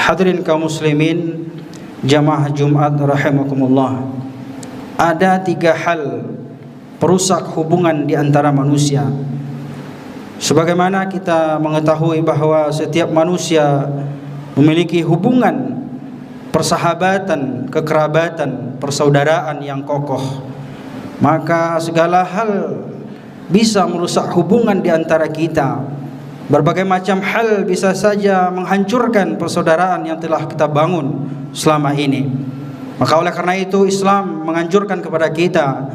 Hadirin kaum muslimin, jamaah Jumat rahimakumullah. Ada 3 hal perusak hubungan di antara manusia. Sebagaimana kita mengetahui bahwa setiap manusia memiliki hubungan persahabatan, kekerabatan, persaudaraan yang kokoh, maka segala hal bisa merusak hubungan di antara kita. Berbagai macam hal bisa saja menghancurkan persaudaraan yang telah kita bangun selama ini. Maka oleh karena itu Islam menganjurkan kepada kita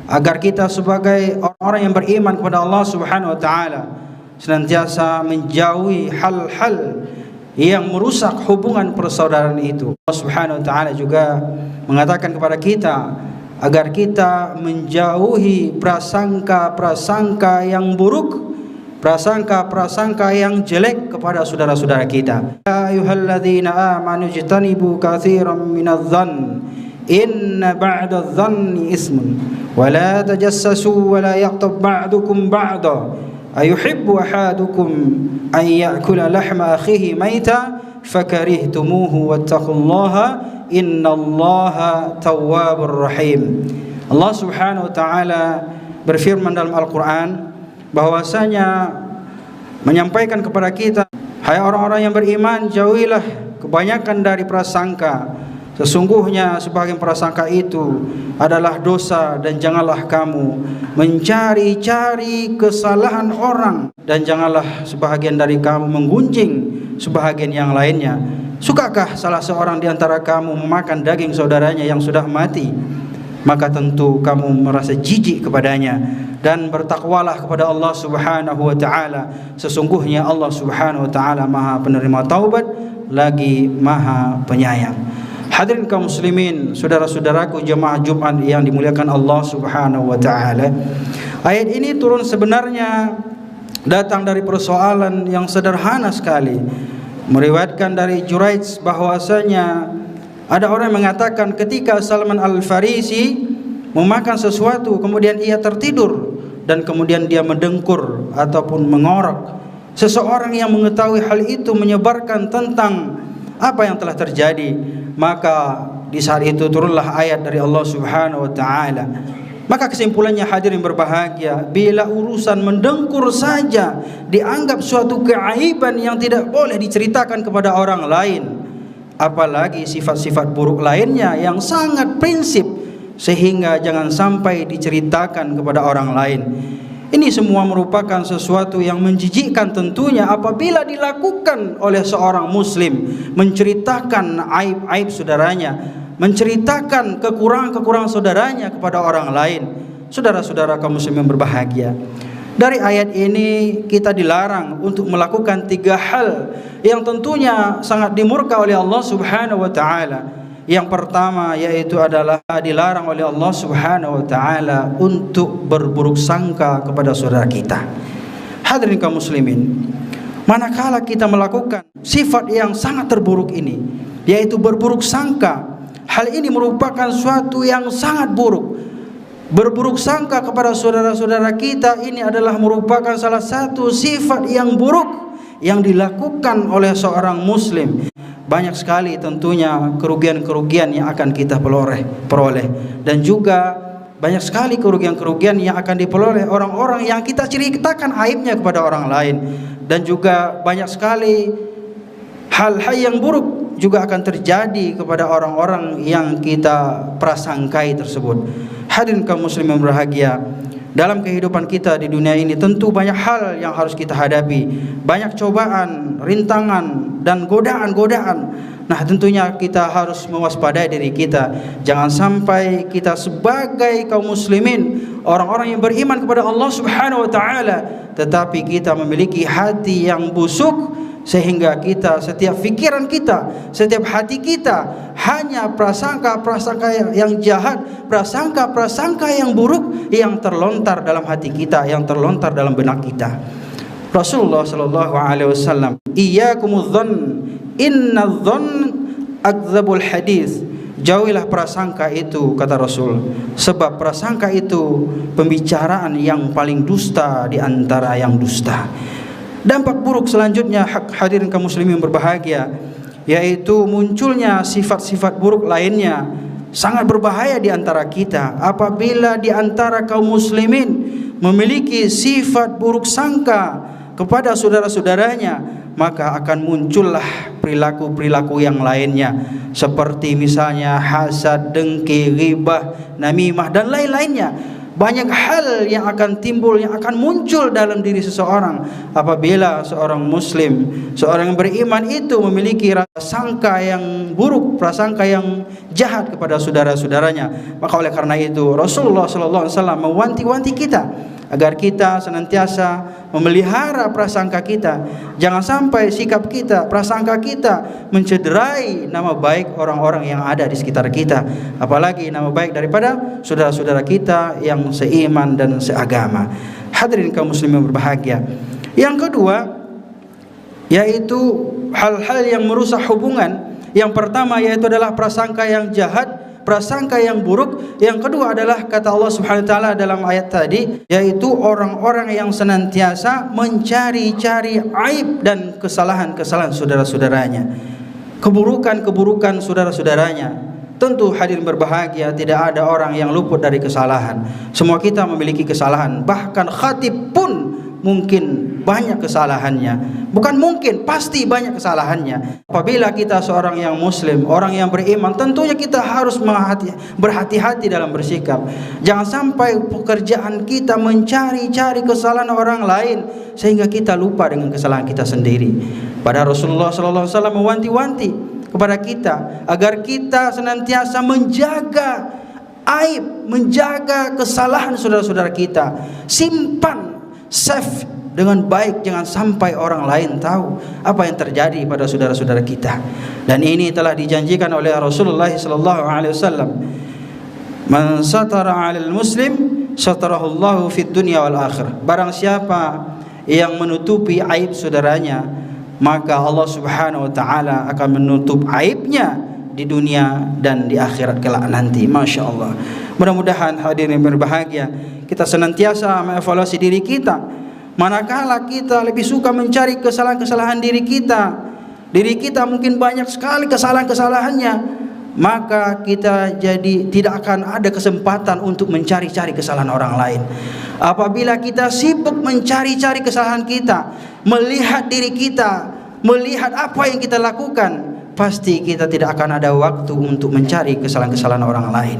agar kita sebagai orang-orang yang beriman kepada Allah Subhanahu wa taala senantiasa menjauhi hal-hal yang merusak hubungan persaudaraan itu. Allah Subhanahu wa taala juga mengatakan kepada kita agar kita menjauhi prasangka-prasangka yang buruk, prasangka-prasangka yang jelek kepada saudara-saudara kita. Ya ayyuhalladzina amanu jtanibu katsiran minadh-dhann inna ba'dadh-dhanni ismun wa la tajassasu wa la yaghtab ba'dukum ba'da ayuhibbu ahadukum an ya'kula lahma akhihi maita fakarihtumuhu wattaqullaha innallaha tawwabur rahim. Allah Subhanahu wa taala berfirman dalam Al-Qur'an bahwasanya menyampaikan kepada kita, hai orang-orang yang beriman, jauhilah kebanyakan dari prasangka. Sesungguhnya sebagian prasangka itu adalah dosa, dan janganlah kamu mencari-cari kesalahan orang, dan janganlah sebahagian dari kamu menggunjing sebahagian yang lainnya. Sukakah salah seorang di antara kamu memakan daging saudaranya yang sudah mati? Maka tentu kamu merasa jijik kepadanya, dan bertakwalah kepada Allah Subhanahu wa taala. Sesungguhnya Allah Subhanahu wa taala Maha penerima taubat lagi Maha penyayang. Hadirin kaum muslimin, saudara-saudaraku jemaah Jumat yang dimuliakan Allah Subhanahu wa taala. Ayat ini turun sebenarnya datang dari persoalan yang sederhana sekali. Meriwayatkan dari Juraij bahwasanya ada orang yang mengatakan ketika Salman Al-Farisi memakan sesuatu kemudian ia tertidur dan kemudian dia mendengkur ataupun mengorok. Seseorang yang mengetahui hal itu menyebarkan tentang apa yang telah terjadi, maka di saat itu turunlah ayat dari Allah Subhanahu wa taala. Maka kesimpulannya hadirin berbahagia, bila urusan mendengkur saja dianggap suatu keaiban yang tidak boleh diceritakan kepada orang lain, apalagi sifat-sifat buruk lainnya yang sangat prinsip sehingga jangan sampai diceritakan kepada orang lain. Ini semua merupakan sesuatu yang menjijikkan tentunya apabila dilakukan oleh seorang muslim, menceritakan aib-aib saudaranya, menceritakan kekurangan-kekurangan saudaranya kepada orang lain. Saudara-saudara kaum muslim yang berbahagia, dari ayat ini kita dilarang untuk melakukan 3 hal yang tentunya sangat dimurka oleh Allah Subhanahu wa taala. Yang pertama yaitu adalah dilarang oleh Allah Subhanahu wa taala untuk berburuk sangka kepada saudara kita. Hadirin kaum muslimin, manakala kita melakukan sifat yang sangat terburuk ini, yaitu berburuk sangka, hal ini merupakan suatu yang sangat buruk. Berburuk sangka kepada saudara-saudara kita ini adalah merupakan salah satu sifat yang buruk yang dilakukan oleh seorang muslim. Banyak sekali tentunya kerugian-kerugian yang akan kita peroleh, dan juga banyak sekali kerugian-kerugian yang akan diperoleh orang-orang yang kita ceritakan aibnya kepada orang lain, dan juga banyak sekali hal-hal yang buruk juga akan terjadi kepada orang-orang yang kita prasangkai tersebut. Hadirin kaum muslim yang berbahagia, dalam kehidupan kita di dunia ini tentu banyak hal yang harus kita hadapi, banyak cobaan, rintangan, dan godaan-godaan. Nah, tentunya kita harus mewaspadai diri kita, jangan sampai kita sebagai kaum muslimin, orang-orang yang beriman kepada Allah Subhanahu wa taala, tetapi kita memiliki hati yang busuk, sehingga kita setiap pikiran kita, setiap hati kita hanya prasangka-prasangka yang jahat, prasangka-prasangka yang buruk yang terlontar dalam hati kita, yang terlontar dalam benak kita. Rasulullah sallallahu alaihi wasallam, iyyakumudz-dzann innadz-dzann akdzabul hadits. Jauhilah prasangka itu, kata Rasul, sebab prasangka itu pembicaraan yang paling dusta di antara yang dusta. Dampak buruk selanjutnya, hadirin kaum muslimin berbahagia, yaitu munculnya sifat-sifat buruk lainnya. Sangat berbahaya di antara kita apabila di antara kaum muslimin memiliki sifat buruk sangka kepada saudara-saudaranya, maka akan muncullah perilaku-perilaku yang lainnya, seperti misalnya hasad, dengki, ghibah, namimah dan lain-lainnya. Banyak hal yang akan timbul, yang akan muncul dalam diri seseorang apabila seorang muslim, seorang yang beriman itu memiliki prasangka yang buruk, prasangka yang jahat kepada saudara-saudaranya. Maka oleh karena itu Rasulullah SAW mewanti-wanti kita agar kita senantiasa memelihara prasangka kita. Jangan sampai sikap kita, prasangka kita mencederai nama baik orang-orang yang ada di sekitar kita, apalagi nama baik daripada saudara-saudara kita yang seiman dan seagama. Hadirin kaum muslimin berbahagia. Yang kedua yaitu hal-hal yang merusak hubungan. Yang pertama yaitu adalah prasangka yang jahat, prasangka yang buruk. Yang kedua adalah kata Allah Subhanahu wa taala dalam ayat tadi, yaitu orang-orang yang senantiasa mencari-cari aib dan kesalahan-kesalahan saudara-saudaranya, keburukan-keburukan saudara-saudaranya. Tentu hadirin berbahagia, tidak ada orang yang luput dari kesalahan. Semua kita memiliki kesalahan. Bahkan khatib pun mungkin banyak kesalahannya. Bukan mungkin, pasti banyak kesalahannya. Apabila kita seorang yang muslim, orang yang beriman, tentunya kita harus berhati-hati dalam bersikap. Jangan sampai pekerjaan kita mencari-cari kesalahan orang lain sehingga kita lupa dengan kesalahan kita sendiri. Padahal Rasulullah SAW mewanti-wanti kepada kita agar kita senantiasa menjaga aib, menjaga kesalahan saudara-saudara kita. Simpan, save dengan baik, jangan sampai orang lain tahu apa yang terjadi pada saudara-saudara kita. Dan ini telah dijanjikan oleh Rasulullah SAW. Man satara 'alal muslim satarahullahu fid dunya wal akhirah. Barang siapa yang menutupi aib saudaranya, maka Allah Subhanahu wa taala akan menutup aibnya di dunia dan di akhirat kelak nanti. Masya Allah. Mudah-mudahan hadirin berbahagia, kita senantiasa mengevaluasi diri kita. Manakala kita lebih suka mencari kesalahan-kesalahan diri kita mungkin banyak sekali kesalahan-kesalahannya, maka kita jadi tidak akan ada kesempatan untuk mencari-cari kesalahan orang lain. Apabila kita sibuk mencari-cari kesalahan kita, melihat diri kita, melihat apa yang kita lakukan, pasti kita tidak akan ada waktu untuk mencari kesalahan-kesalahan orang lain.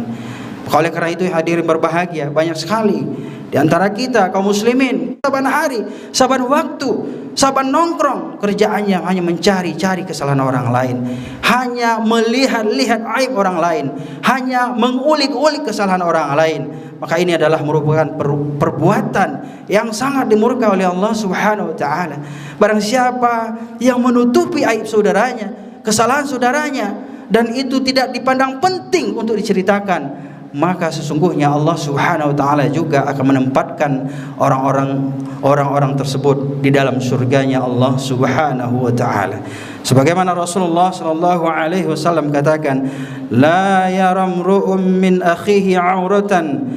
Oleh karena itu hadirin berbahagia, banyak sekali di antara kita kaum muslimin saban hari, saban waktu, saban nongkrong kerjaannya hanya mencari-cari kesalahan orang lain, hanya melihat-lihat aib orang lain, hanya mengulik-ulik kesalahan orang lain. Maka ini adalah merupakan perbuatan yang sangat dimurka oleh Allah Subhanahu wa taala. Barang siapa yang menutupi aib saudaranya, kesalahan saudaranya, dan itu tidak dipandang penting untuk diceritakan, maka sesungguhnya Allah Subhanahu wa taala juga akan menempatkan orang-orang tersebut di dalam surganya Allah Subhanahu wa taala. Sebagaimana Rasulullah sallallahu alaihi wasallam katakan, la yaramru'um min akhihi 'auratan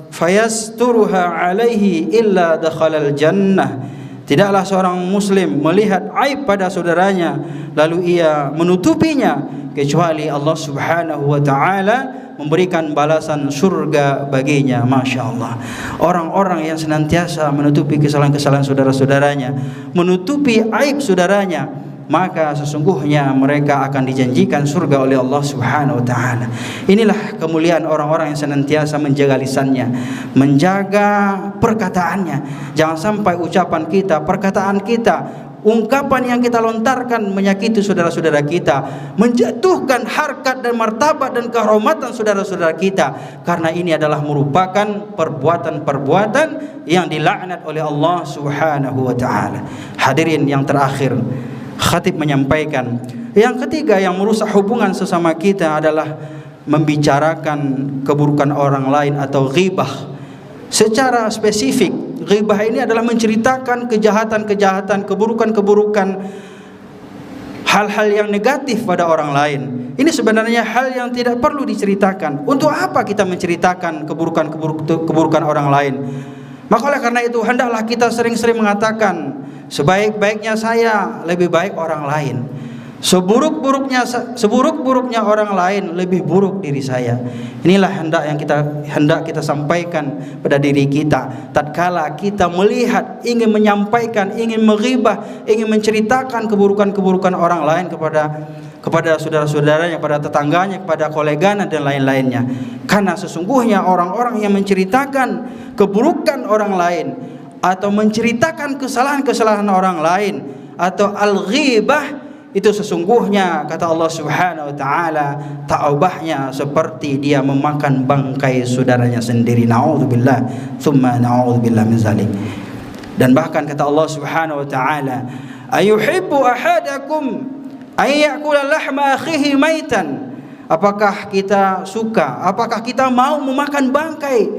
fayasturuha alaihi illa dakhalal jannah. Tidaklah seorang muslim melihat aib pada saudaranya lalu ia menutupinya, kecuali Allah Subhanahu wa taala memberikan balasan surga baginya. Masya Allah. Orang-orang yang senantiasa menutupi kesalahan-kesalahan saudara-saudaranya, menutupi aib saudaranya, maka sesungguhnya mereka akan dijanjikan surga oleh Allah Subhanahu wa taala. Inilah kemuliaan orang-orang yang senantiasa menjaga lisannya, menjaga perkataannya. Jangan sampai ucapan kita, perkataan kita, ungkapan yang kita lontarkan menyakiti saudara-saudara kita, menjatuhkan harkat dan martabat dan kehormatan saudara-saudara kita, karena ini adalah merupakan perbuatan-perbuatan yang dilaknat oleh Allah Subhanahu wa taala. Hadirin yang terakhir, khatib menyampaikan, yang ketiga yang merusak hubungan sesama kita adalah membicarakan keburukan orang lain atau ghibah. Secara spesifik, ghibah ini adalah menceritakan kejahatan-kejahatan, keburukan-keburukan, hal-hal yang negatif pada orang lain. Ini sebenarnya hal yang tidak perlu diceritakan. Untuk apa kita menceritakan keburukan orang lain? Maka oleh karena itu hendaklah kita sering-sering mengatakan, sebaik-baiknya saya lebih baik orang lain. Seburuk-buruknya orang lain lebih buruk diri saya. Inilah hendak kita sampaikan pada diri kita. Tatkala kita melihat, ingin menyampaikan, ingin meribah, ingin menceritakan keburukan-keburukan orang lain kepada saudara-saudaranya, kepada tetangganya, kepada koleganya dan lain-lainnya. Karena sesungguhnya orang-orang yang menceritakan keburukan orang lain atau menceritakan kesalahan-kesalahan orang lain atau al-ghibah, itu sesungguhnya kata Allah Subhanahu wa taala taubahnya seperti dia memakan bangkai saudaranya sendiri. Nauzubillah, tsumma nauzubillah min zalik. Dan bahkan kata Allah Subhanahu wa taala, ayuhibbu ahadakum ay ya'kula lahma akhihi maitan. Apakah kita suka, apakah kita mau memakan bangkai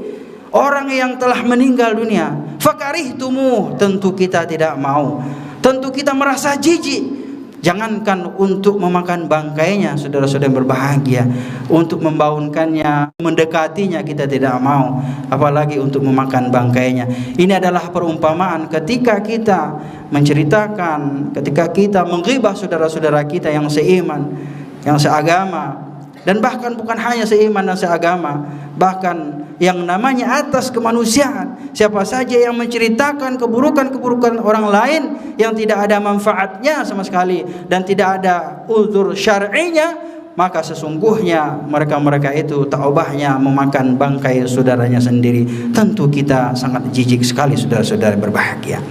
orang yang telah meninggal dunia? Fakarihtumuh, tentu kita tidak mau, tentu kita merasa jijik. Jangankan untuk memakan bangkainya, saudara-saudara yang berbahagia, untuk membangunkannya, mendekatinya kita tidak mau, apalagi untuk memakan bangkainya. Ini adalah perumpamaan ketika kita menceritakan, ketika kita menghibah saudara-saudara kita yang seiman, yang seagama, dan bahkan bukan hanya seiman dan seagama, bahkan yang namanya atas kemanusiaan. Siapa saja yang menceritakan keburukan-keburukan orang lain yang tidak ada manfaatnya sama sekali dan tidak ada uzur syar'inya, maka sesungguhnya mereka-mereka itu taubahnya memakan bangkai saudaranya sendiri. Tentu kita sangat jijik sekali, saudara-saudara berbahagia.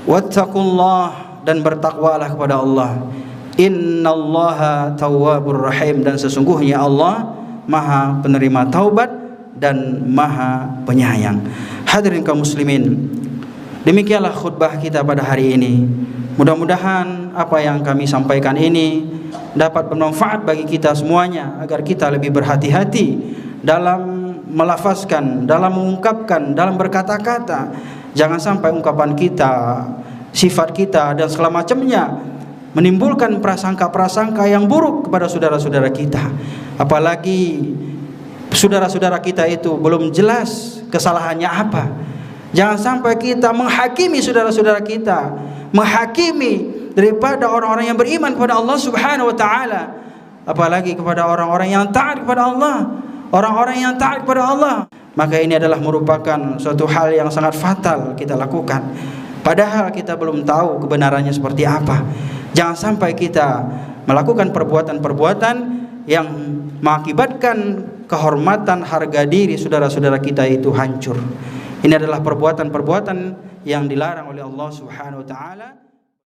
Wattaqullah, dan bertakwalah kepada Allah. Innallaha tawwabur rahim, dan sesungguhnya Allah Maha penerima taubat dan Maha penyayang. Hadirin kaum muslimin, demikianlah khutbah kita pada hari ini. Mudah-mudahan apa yang kami sampaikan ini dapat bermanfaat bagi kita semuanya, agar kita lebih berhati-hati dalam melafazkan, dalam mengungkapkan, dalam berkata-kata. Jangan sampai ungkapan kita, sifat kita dan segala macamnya menimbulkan prasangka-prasangka yang buruk kepada saudara-saudara kita. Apalagi saudara-saudara kita itu belum jelas kesalahannya apa. Jangan sampai kita menghakimi saudara-saudara kita, menghakimi daripada orang-orang yang beriman kepada Allah Subhanahu wa taala, apalagi kepada orang-orang yang taat kepada Allah, orang-orang yang taat kepada Allah. Maka ini adalah merupakan suatu hal yang sangat fatal kita lakukan, padahal kita belum tahu kebenarannya seperti apa. Jangan sampai kita melakukan perbuatan-perbuatan yang mengakibatkan kehormatan, harga diri saudara-saudara kita itu hancur. Ini adalah perbuatan-perbuatan yang dilarang oleh Allah Subhanahu wa taala.